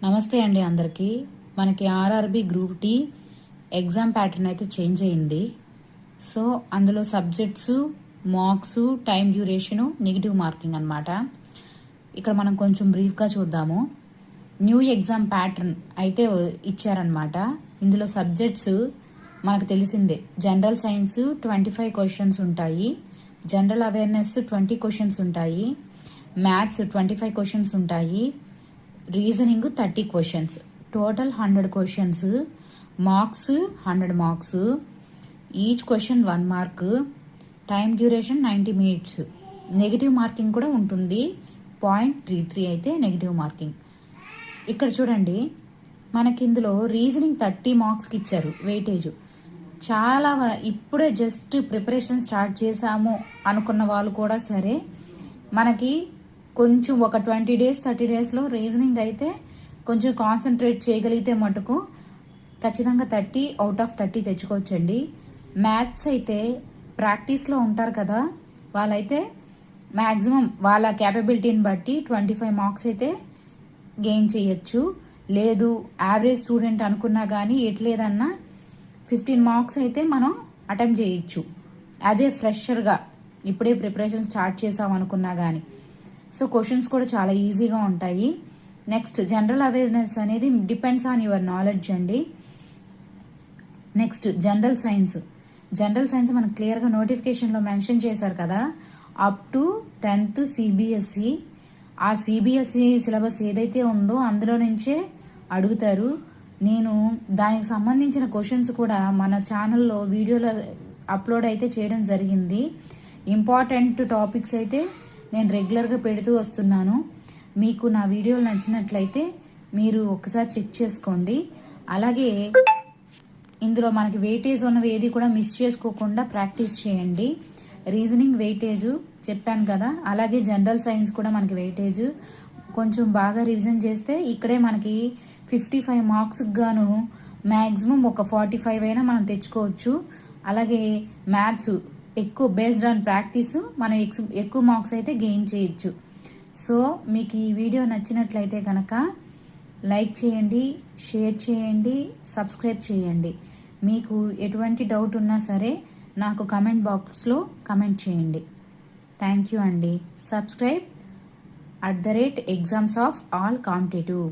నమస్తే అండి అందరికీ. మనకి RRB group D exam pattern అయితే చేంజ్ అయింది. సో అందులో subjects, marks, time duration, negative marking అనమాట. ఇక్కడ మనం కొంచెం బ్రీఫ్గా చూద్దాము. న్యూ ఎగ్జామ్ ప్యాటర్న్ అయితే ఇచ్చారనమాట. ఇందులో సబ్జెక్ట్స్ మనకు తెలిసిందే. జనరల్ సైన్స్ 25 క్వశ్చన్స్ ఉంటాయి, జనరల్ అవేర్నెస్ 20 క్వశ్చన్స్ ఉంటాయి, మ్యాథ్స్ 25 క్వశ్చన్స్ ఉంటాయి, reasoning 30 questions, total 100 questions, marks 100 marks, each question 1 mark, time duration 90 minutes. Negative marking కూడా ఉంటుంది, 0.33 అయితే నెగిటివ్ మార్కింగ్. ఇక్కడ చూడండి, మనకి ఇందులో రీజనింగ్ 30 మార్క్స్కి ఇచ్చారు వెయిటేజ్. చాలా ఇప్పుడే జస్ట్ ప్రిపరేషన్ స్టార్ట్ చేశాము అనుకున్న వాళ్ళు కూడా సరే, మనకి కొంచెం ఒక 20 డేస్ 30 డేస్లో రీజనింగ్ అయితే కొంచెం కాన్సన్ట్రేట్ చేయగలిగితే మటుకు ఖచ్చితంగా 30 అవుట్ ఆఫ్ 30 తెచ్చుకోవచ్చండి. మ్యాథ్స్ అయితే ప్రాక్టీస్లో ఉంటారు కదా, వాళ్ళైతే మ్యాక్సిమం వాళ్ళ క్యాపబిలిటీని బట్టి 25 మార్క్స్ అయితే గెయిన్ చేయొచ్చు. లేదు యావరేజ్ స్టూడెంట్ అనుకున్నా కానీ ఎట్లేదన్నా 15 మార్క్స్ అయితే మనం అటెంప్ట్ చేయొచ్చు యాజ్ ఏ ఫ్రెషర్గా, ఇప్పుడే ప్రిపరేషన్ స్టార్ట్ చేసాం అనుకున్నా కానీ. సో క్వశ్చన్స్ కూడా చాలా ఈజీగా ఉంటాయి. నెక్స్ట్ జనరల్ అవేర్నెస్ అనేది డిపెండ్స్ ఆన్ యువర్ నాలెడ్జ్ అండి. నెక్స్ట్ జనరల్ సైన్స్ మనకు క్లియర్గా నోటిఫికేషన్లో మెన్షన్ చేశారు కదా, అప్ టు 10th సిబిఎస్ఈ. ఆ సిబిఎస్ఈ సిలబస్ ఏదైతే ఉందో అందులో నుంచే అడుగుతారు. నేను దానికి సంబంధించిన క్వశ్చన్స్ కూడా మన ఛానల్లో వీడియోలో అప్లోడ్ అయితే చేయడం జరిగింది. ఇంపార్టెంట్ టాపిక్స్ అయితే నేను రెగ్యులర్గా పెడుతూ వస్తున్నాను. మీకు నా వీడియోలు నచ్చినట్లయితే మీరు ఒకసారి చెక్ చేసుకోండి. అలాగే ఇందులో మనకి వెయిటేజ్ ఉన్నవి ఏది కూడా మిస్ చేసుకోకుండా ప్రాక్టీస్ చేయండి. రీజనింగ్ వెయిటేజ్ చెప్పాను కదా, అలాగే జనరల్ సైన్స్ కూడా మనకి వెయిటేజ్ కొంచెం బాగా రివిజన్ చేస్తే ఇక్కడే మనకి 55 మార్క్స్కి గాను మ్యాక్సిమం ఒక 45 అయినా మనం తెచ్చుకోవచ్చు. అలాగే మ్యాథ్స్ ఎక్కువ బేస్డ్ ఆన్ ప్రాక్టీస్ మనం ఎక్కువ మార్క్స్ అయితే గెయిన్ చేయొచ్చు. సో మీకు ఈ వీడియో నచ్చినట్లయితే కనుక లైక్ చేయండి, షేర్ చేయండి, సబ్స్క్రైబ్ చేయండి. మీకు ఎటువంటి డౌట్ ఉన్నా సరే నాకు కమెంట్ బాక్స్లో కమెంట్ చేయండి. థ్యాంక్ యూ అండి. Subscribe @exams of all competitive.